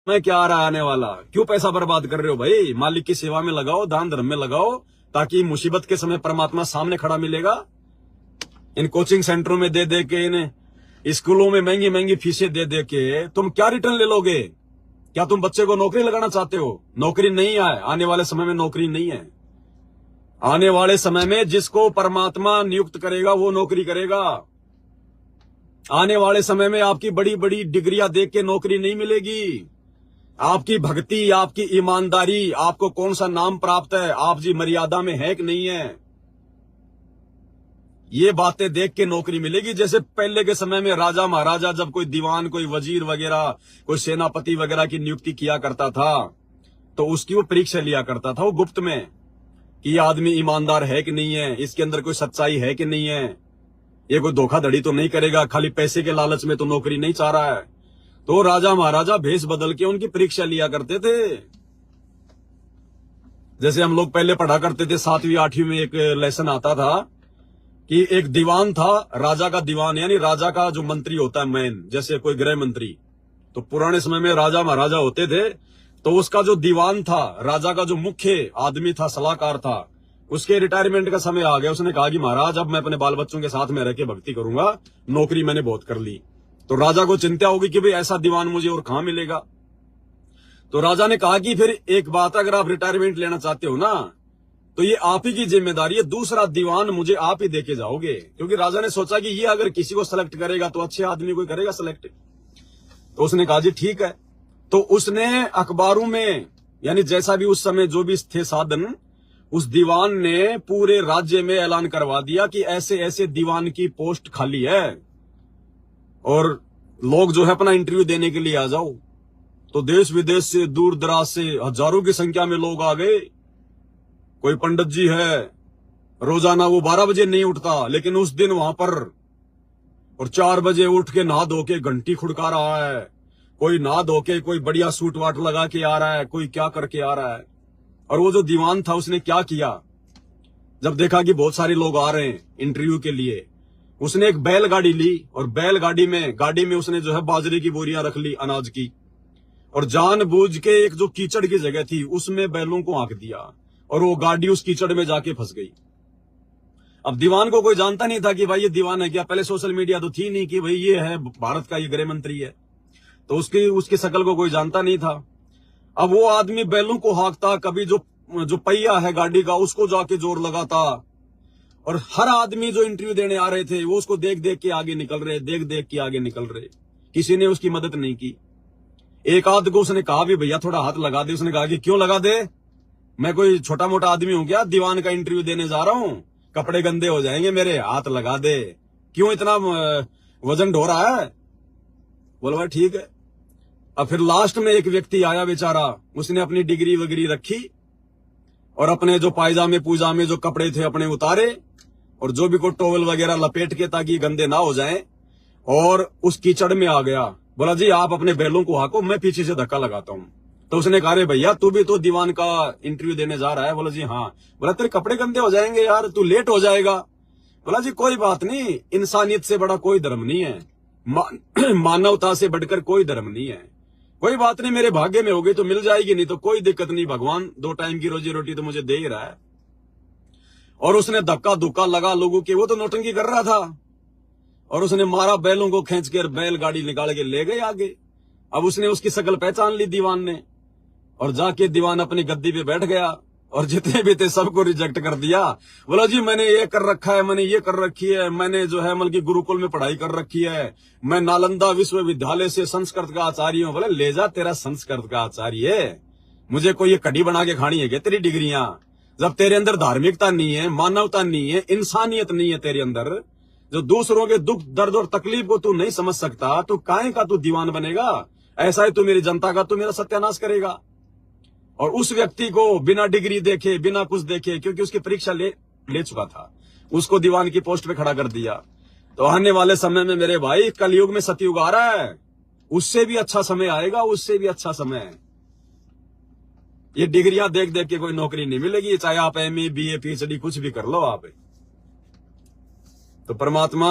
मैं क्या आ रहा है आने वाला, क्यों पैसा बर्बाद कर रहे हो भाई? मालिक की सेवा में लगाओ, दान धर्म में लगाओ, ताकि मुसीबत के समय परमात्मा सामने खड़ा मिलेगा। इन कोचिंग सेंटरों में दे दे के, इन स्कूलों में महंगी महंगी फीसें दे दे के तुम क्या रिटर्न ले लोगे? क्या तुम बच्चे को नौकरी लगाना चाहते हो? नौकरी नहीं है, आने वाले समय में नौकरी नहीं है। आने वाले समय में जिसको परमात्मा नियुक्त करेगा वो नौकरी करेगा। आने वाले समय में आपकी बड़ी बड़ी डिग्रियां देख के नौकरी नहीं मिलेगी। आपकी भक्ति, आपकी ईमानदारी, आपको कौन सा नाम प्राप्त है, आप जी मर्यादा में है कि नहीं है, ये बातें देख के नौकरी मिलेगी। जैसे पहले के समय में राजा महाराजा जब कोई दीवान, कोई वजीर वगैरह, कोई सेनापति वगैरह की नियुक्ति किया करता था तो उसकी वो परीक्षा लिया करता था वो गुप्त में, कि ये आदमी ईमानदार है कि नहीं है, इसके अंदर कोई सच्चाई है कि नहीं है, ये कोई धोखाधड़ी तो नहीं करेगा, खाली पैसे के लालच में तो नौकरी नहीं चाह रहा है। तो राजा महाराजा भेष बदल के उनकी परीक्षा लिया करते थे। जैसे हम लोग पहले पढ़ा करते थे 7वीं 8वीं में, एक लेसन आता था कि एक दीवान था, राजा का दीवान, यानी राजा का जो मंत्री होता है मेन, जैसे कोई गृह मंत्री, तो पुराने समय में राजा महाराजा होते थे, तो उसका जो दीवान था, राजा का जो मुख्य आदमी था, सलाहकार था, उसके रिटायरमेंट का समय आ गया। उसने कहा कि महाराज अब मैं अपने बाल बच्चों के साथ में रह के भक्ति करूंगा, नौकरी मैंने बहुत कर ली। तो राजा को चिंता होगी कि भाई ऐसा दीवान मुझे और कहां मिलेगा। तो राजा ने कहा कि फिर एक बात, अगर आप रिटायरमेंट लेना चाहते हो ना, तो ये आप ही की जिम्मेदारी है, दूसरा दीवान मुझे आप ही देके जाओगे। क्योंकि राजा ने सोचा कि ये अगर किसी को सेलेक्ट करेगा तो अच्छे आदमी को करेगा सेलेक्ट। तो उसने कहा जी ठीक है। तो उसने अखबारों में, यानी जैसा भी उस समय जो भी थे साधन, उस दीवान ने पूरे राज्य में ऐलान करवा दिया कि ऐसे ऐसे दीवान की पोस्ट खाली है और लोग जो है अपना इंटरव्यू देने के लिए आ जाओ। तो देश विदेश से, दूर दराज से हजारों की संख्या में लोग आ गए। कोई पंडित जी है, रोजाना वो 12 बजे नहीं उठता, लेकिन उस दिन वहां पर और 4 बजे उठ के नहा धो के घंटी खुड़का रहा है। कोई नहा धो के, कोई बढ़िया सूट वाट लगा के आ रहा है, कोई क्या करके आ रहा है। और वो जो दीवान था उसने क्या किया, जब देखा कि बहुत सारे लोग आ रहे हैं इंटरव्यू के लिए, उसने एक बैलगाड़ी ली और बैलगाड़ी में उसने जो है बाजरे की बोरियां रख ली, अनाज की, और जानबूझ के एक जो कीचड़ की जगह थी उसमें बैलों को हाँक दिया और वो गाड़ी उस कीचड़ में जाके फंस गई। अब दीवान को कोई जानता नहीं था कि भाई ये दीवान है क्या। पहले सोशल मीडिया तो थी नहीं कि भाई ये है भारत का, ये गृह मंत्री है, तो उसकी शक्ल को कोई जानता नहीं था। अब वो आदमी बैलों को हाँकता, कभी जो पहिया है गाड़ी का उसको जाके जोर लगाता, और हर आदमी जो इंटरव्यू देने आ रहे थे वो उसको देख देख के आगे निकल रहे, देख देख के आगे निकल रहे। किसी ने उसकी मदद नहीं की। एक आध को उसने कहा भी भैया थोड़ा हाथ लगा दे। उसने कहा कि क्यों लगा दे, मैं कोई छोटा मोटा आदमी हूं क्या, दीवान का इंटरव्यू देने जा रहा हूं, कपड़े गंदे हो जाएंगे मेरे, हाथ लगा दे, क्यों इतना वजन ढो रहा है। बोला भाई ठीक है। अब फिर लास्ट में एक व्यक्ति आया बेचारा, उसने अपनी डिग्री वगैरह रखी और अपने जो पायजामे पूजामे जो कपड़े थे अपने उतारे और जो भी को टॉवल वगैरह लपेट के ताकि गंदे ना हो जाएं, और उस कीचड़ में आ गया। बोला जी आप अपने बैलों को हाको, मैं पीछे से धक्का लगाता हूं। तो उसने कहा रे भैया तू भी तो दीवान का इंटरव्यू देने जा रहा है। बोला जी हाँ। बोला तेरे कपड़े गंदे हो जाएंगे यार, तू लेट हो जाएगा। बोला जी कोई बात नहीं, इंसानियत से बड़ा कोई धर्म नहीं है, मानवता से बढ़कर कोई धर्म नहीं है। कोई बात नहीं, मेरे भाग्य में होगी तो मिल जाएगी, नहीं तो कोई दिक्कत नहीं, भगवान 2 टाइम की रोजी रोटी तो मुझे दे ही रहा है। और उसने धक्का धुक्का लगा लोगों के, वो तो नौटंकी कर रहा था, और उसने मारा, बैलों को खींच कर बैलगाड़ी निकाल के ले गए आगे। अब उसने उसकी शक्ल पहचान ली दीवान ने, और जाके दीवान अपनी गद्दी पे बैठ गया और जितने भी थे सबको रिजेक्ट कर दिया। बोला जी मैंने ये कर रखा है, मैंने ये कर रखी है, मैंने जो है मतलब की गुरुकुल में पढ़ाई कर रखी है, मैं नालंदा विश्वविद्यालय से संस्कृत का आचार्य हूं। बोले ले जा तेरा संस्कृत का आचार्य है, मुझे कोई ये कड़ी बना के खानी है क्या तेरी डिग्रियां। जब तेरे अंदर धार्मिकता नहीं है, मानवता नहीं है, इंसानियत नहीं है तेरे अंदर, जो दूसरों के दुख दर्द और तकलीफ को तू नहीं समझ सकता, तो काहे का तू दीवान बनेगा। ऐसा है तू मेरी जनता का, तू मेरा सत्यानाश करेगा। और उस व्यक्ति को बिना डिग्री देखे, बिना कुछ देखे, क्योंकि उसकी परीक्षा ले चुका था, उसको दीवान की पोस्ट पे खड़ा कर दिया। तो आने वाले समय में मेरे भाई कलयुग में सतयुग आ रहा है, उससे भी अच्छा समय आएगा, उससे भी अच्छा समय। ये डिग्रियां देख देख के कोई नौकरी नहीं मिलेगी, चाहे आप MA BA PhD कुछ भी कर लो आप। तो परमात्मा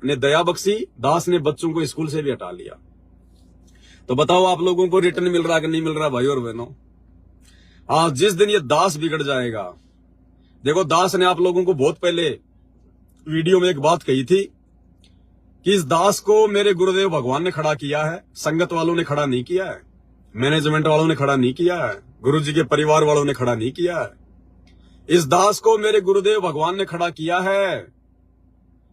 ने दया बख्शी, दास ने बच्चों को स्कूल से भी हटा लिया। तो बताओ आप लोगों को रिटर्न मिल रहा कि नहीं मिल रहा भाई और बहनों। हाँ, जिस दिन ये दास बिगड़ जाएगा, देखो दास ने आप लोगों को बहुत पहले वीडियो में एक बात कही थी कि इस दास को मेरे गुरुदेव भगवान ने खड़ा किया है, संगत वालों ने खड़ा नहीं किया है, मैनेजमेंट वालों ने खड़ा नहीं किया है, गुरुजी के परिवार वालों ने खड़ा नहीं किया है। इस दास को मेरे गुरुदेव भगवान ने खड़ा किया है।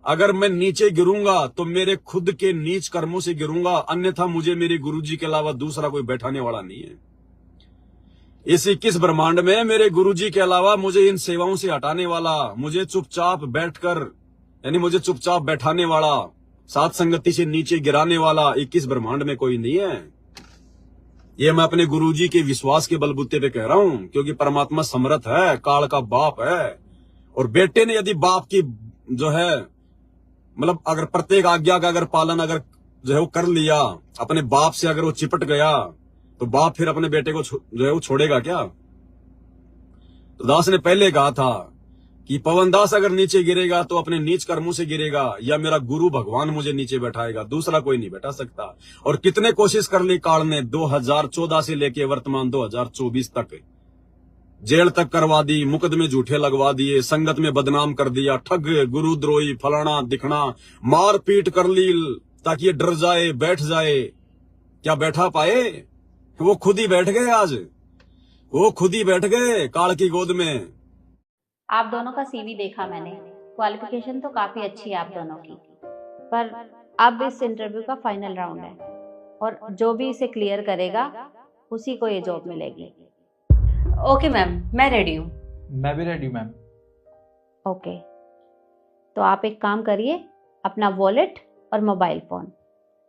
अगर मैं नीचे गिरूंगा तो मेरे खुद के नीच कर्मों से गिरूंगा, अन्यथा मुझे मेरे गुरुजी के अलावा दूसरा कोई बैठाने वाला नहीं है। इस 21 ब्रह्मांड में मेरे गुरुजी के अलावा मुझे इन सेवाओं से हटाने वाला, मुझे चुपचाप बैठकर यानी मुझे चुपचाप बैठाने वाला, सात संगति से नीचे गिराने वाला 21 ब्रह्मांड में कोई नहीं है। ये मैं अपने गुरुजी के विश्वास के बलबूते पे कह रहा हूं, क्योंकि परमात्मा समर्थ है, काल का बाप है। और बेटे ने यदि बाप की जो है मतलब अगर प्रत्येक आज्ञा का अगर पालन अगर जो है वो कर लिया, अपने बाप से अगर वो चिपट गया, तो बाप फिर अपने बेटे को जो है वो छोड़ेगा क्या? तो दास ने पहले कहा था कि पवन दास अगर नीचे गिरेगा तो अपने नीच कर्मों से गिरेगा, या मेरा गुरु भगवान मुझे नीचे बैठाएगा, दूसरा कोई नहीं बैठा सकता। और कितने कोशिश कर ली काल ने, 2014 से लेके वर्तमान 2024 तक जेल तक करवा दी, मुकदमे झूठे लगवा दिए, संगत में बदनाम कर दिया, ठग, गुरुद्रोही, फलाना दिखना, मार पीट कर ली ताकि ये डर जाए, बैठ जाए। क्या बैठा पाए? वो खुद ही बैठ गए। आज वो खुद ही बैठ गए काल की गोद में। आप दोनों का सीवी देखा मैंने, क्वालिफिकेशन तो काफी अच्छी है आप दोनों की, पर अब इस इंटरव्यू का फाइनल राउंड है और जो भी इसे क्लियर करेगा उसी को ये जॉब मिलेगी। ओके मैम, मैं रेडी हूँ। मैं भी रेडी हूँ मैम। ओके, तो आप एक काम करिए, अपना वॉलेट और मोबाइल फोन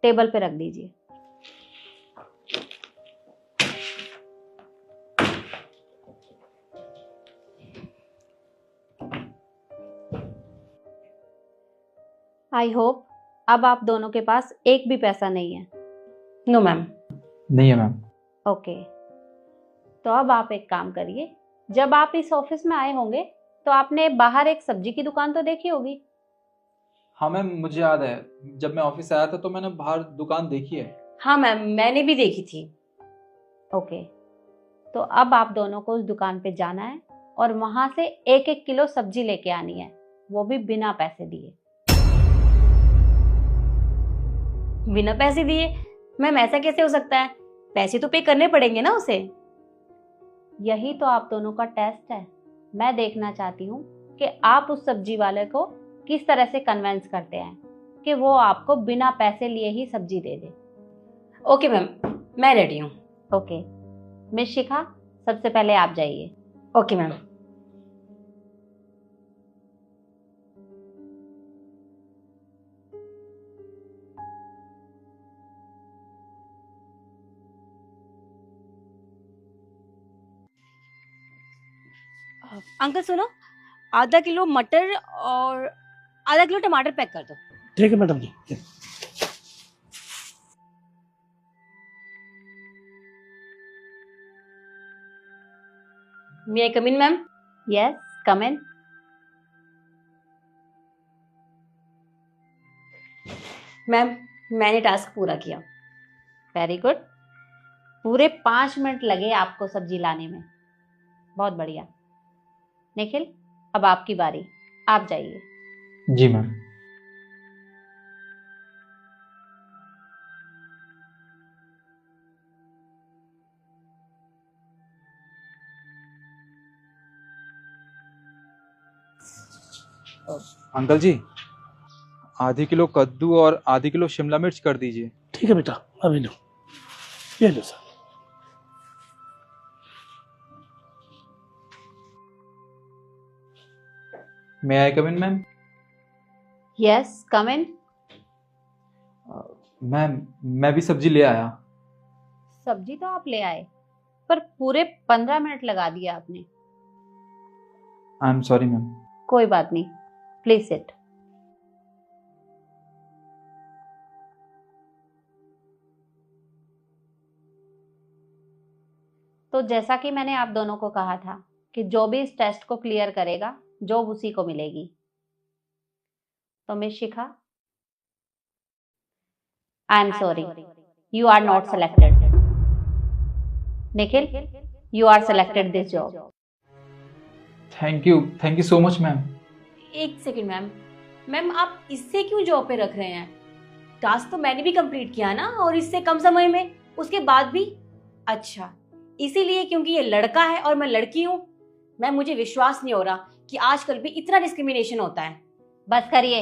टेबल पे रख दीजिए। आई होप अब आप दोनों के पास एक भी पैसा नहीं है। No ma'am. नहीं है मैम। ओके, तो अब आप एक काम करिए, जब आप इस ऑफिस में आए होंगे तो आपने बाहर एक सब्जी की दुकान तो देखी होगी। हाँ मैम, मुझे याद है, जब मैं ऑफिस आया था तो मैंने बाहर दुकान देखी है। हाँ मैम, मैंने भी देखी थी। ओके, तो अब आप दोनों को उस दुकान पे जाना है और वहां से 1-1 किलो सब्जी लेके आनी है, वो भी बिना पैसे दिए। बिना पैसे दिए? मैम ऐसा कैसे हो सकता है? पैसे तो पे करने पड़ेंगे ना उसे। यही तो आप दोनों का टेस्ट है। मैं देखना चाहती हूँ कि आप उस सब्जी वाले को किस तरह से कन्विंस करते हैं कि वो आपको बिना पैसे लिए ही सब्जी दे दे। ओके मैम, मैं रेडी हूँ। ओके, मिस शिखा, सबसे पहले आप जाइए। Okay ma'am. अंकल सुनो, आधा किलो मटर और आधा किलो टमाटर पैक कर दो। ठीक है madam ji. May I come in ma'am? Yes, come in. Ma'am, मैंने टास्क पूरा किया। Very good. पूरे 5 मिनट लगे आपको सब्जी लाने में, बहुत बढ़िया। निखिल, अब आपकी बारी, आप जाइए। जी मैम। अंकल जी, आधी किलो कद्दू और आधी किलो शिमला मिर्च कर दीजिए। ठीक है बेटा, अभी लो, ये लो sir. May I come in ma'am? Yes, come in. Ma'am, मैं भी सब्जी ले आया। सब्जी तो आप ले आए, पर पूरे 15 मिनट लगा दिया आपने। I am sorry ma'am. कोई बात नहीं, प्लीज सिट। तो जैसा कि मैंने आप दोनों को कहा था कि जो भी इस टेस्ट को क्लियर करेगा जॉब उसी को मिलेगी। तो miss Shikha, I am sorry, You are not selected. Nikhil, you are selected this job. Thank you so much ma'am. एक सेकंड मैम, मैम आप इससे क्यों जॉब पे रख रहे हैं? टास्क तो मैंने भी कंप्लीट किया ना, और इससे कम समय में, उसके बाद भी। अच्छा, इसीलिए क्योंकि ये लड़का है और मैं लड़की हूँ? मैम मुझे विश्वास नहीं हो रहा कि आजकल भी इतना डिस्क्रिमिनेशन होता है। बस करिए।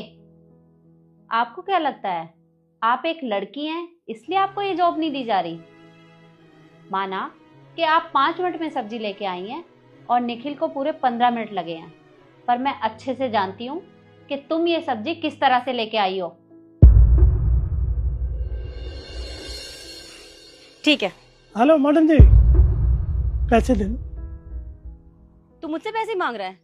आपको क्या लगता है आप एक लड़की हैं इसलिए आपको ये जॉब नहीं दी जा रही? माना कि आप 5 मिनट में सब्जी लेके आई हैं और निखिल को पूरे 15 मिनट लगे हैं, पर मैं अच्छे से जानती हूँ कि तुम ये सब्जी किस तरह से लेके आई हो। ठीक है। हेलो मैडम जी, पैसे दे दो। तू मुझसे पैसे मांग रहा है?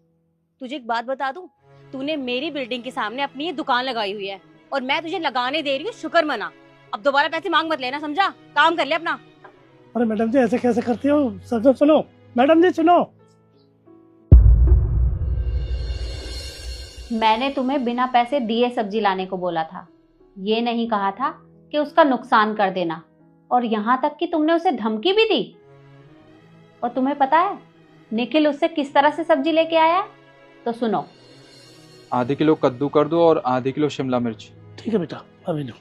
तुझे एक बात बता दूं, तूने मेरी बिल्डिंग के सामने अपनी ये दुकान लगाई हुई है और मैं तुझे लगाने दे रही हूँ, शुक्र मना। अब दोबारा पैसे मांग मत लेना, समझा? काम कर ले अपना। अरे मैडम जी ऐसे कैसे करती हो? सब सुनो मैडम जी, सुनो। मैंने तुम्हें बिना पैसे दिए सब्जी लाने को बोला था, ये नहीं कहा था कि उसका नुकसान कर देना। और यहाँ तक कि तुमने उसे धमकी भी दी। और तुम्हें पता है निखिल उससे किस तरह से सब्जी लेके आया है? तो सुनो। आधे किलो कद्दू कर दो और आधे किलो शिमला मिर्च। ठीक है बेटा, अभी लो।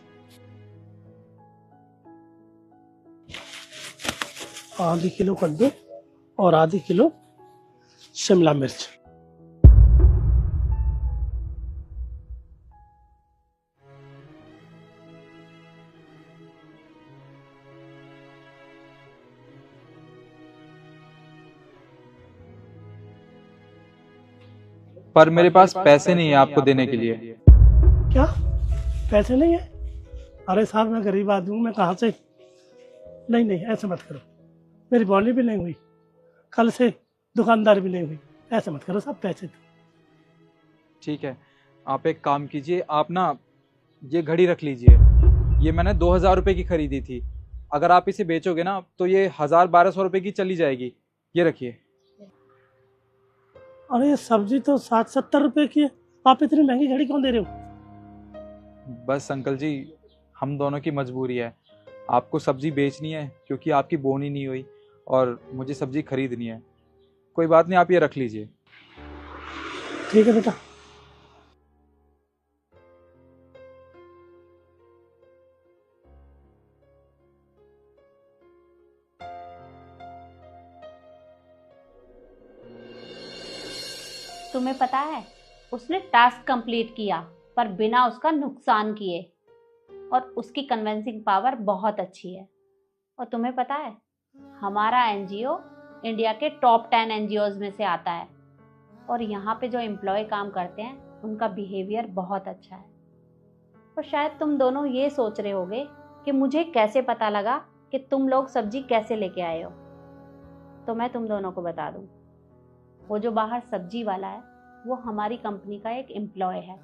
आधी किलो कद्दू और आधी किलो शिमला मिर्च। पर मेरे पास पैसे नहीं है आपको देने के लिए। क्या पैसे नहीं है? अरे साहब मैं गरीब आदमी हूँ, मैं कहाँ से? नहीं नहीं, ऐसे मत करो। मेरी बॉडी भी नहीं हुई, कल से दुकानदार भी नहीं हुई। ऐसे मत करो साहब, पैसे दो। ठीक है, आप एक काम कीजिए, आप ना ये घड़ी रख लीजिए। ये मैंने 2000 रुपये की खरीदी थी। अगर आप इसे बेचोगे ना तो ये 1000-1200 रुपये की चली जाएगी। ये रखिए। अरे ये सब्जी तो 60-70 रुपए की है, आप इतनी महंगी घड़ी क्यों दे रहे हो? बस अंकल जी, हम दोनों की मजबूरी है। आपको सब्जी बेचनी है क्योंकि आपकी बोनी नहीं हुई, और मुझे सब्जी खरीदनी है। कोई बात नहीं, आप ये रख लीजिए। ठीक है बेटा। तुम्हें पता है उसने टास्क कंप्लीट किया पर बिना उसका नुकसान किए, और उसकी कन्विंसिंग पावर बहुत अच्छी है। और तुम्हें पता है हमारा एनजीओ इंडिया के टॉप 10 एनजीओज में से आता है, और यहाँ पे जो एम्प्लॉय काम करते हैं उनका बिहेवियर बहुत अच्छा है। और शायद तुम दोनों ये सोच रहे होगे कि मुझे कैसे पता लगा कि तुम लोग सब्जी कैसे लेके आए हो। तो मैं तुम दोनों को बता दूं, वो जो बाहर सब्जी वाला है वो हमारी कंपनी का एक एम्प्लॉय है,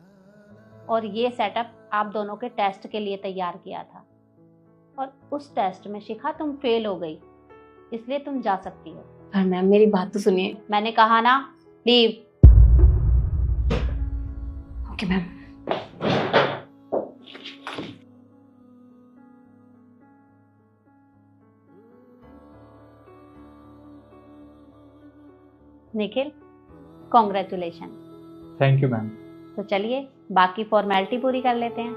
और ये सेटअप आप दोनों के टेस्ट के लिए तैयार किया था। और उस टेस्ट में शिखा तुम फेल हो गई, इसलिए तुम जा सकती हो। पर मैम मेरी बात तो सुनिए। मैंने कहा ना, leave. Okay ma'am. Nikhil, congratulation. Thank you ma'am. तो चलिए बाकी फॉर्मेलिटी पूरी कर लेते हैं।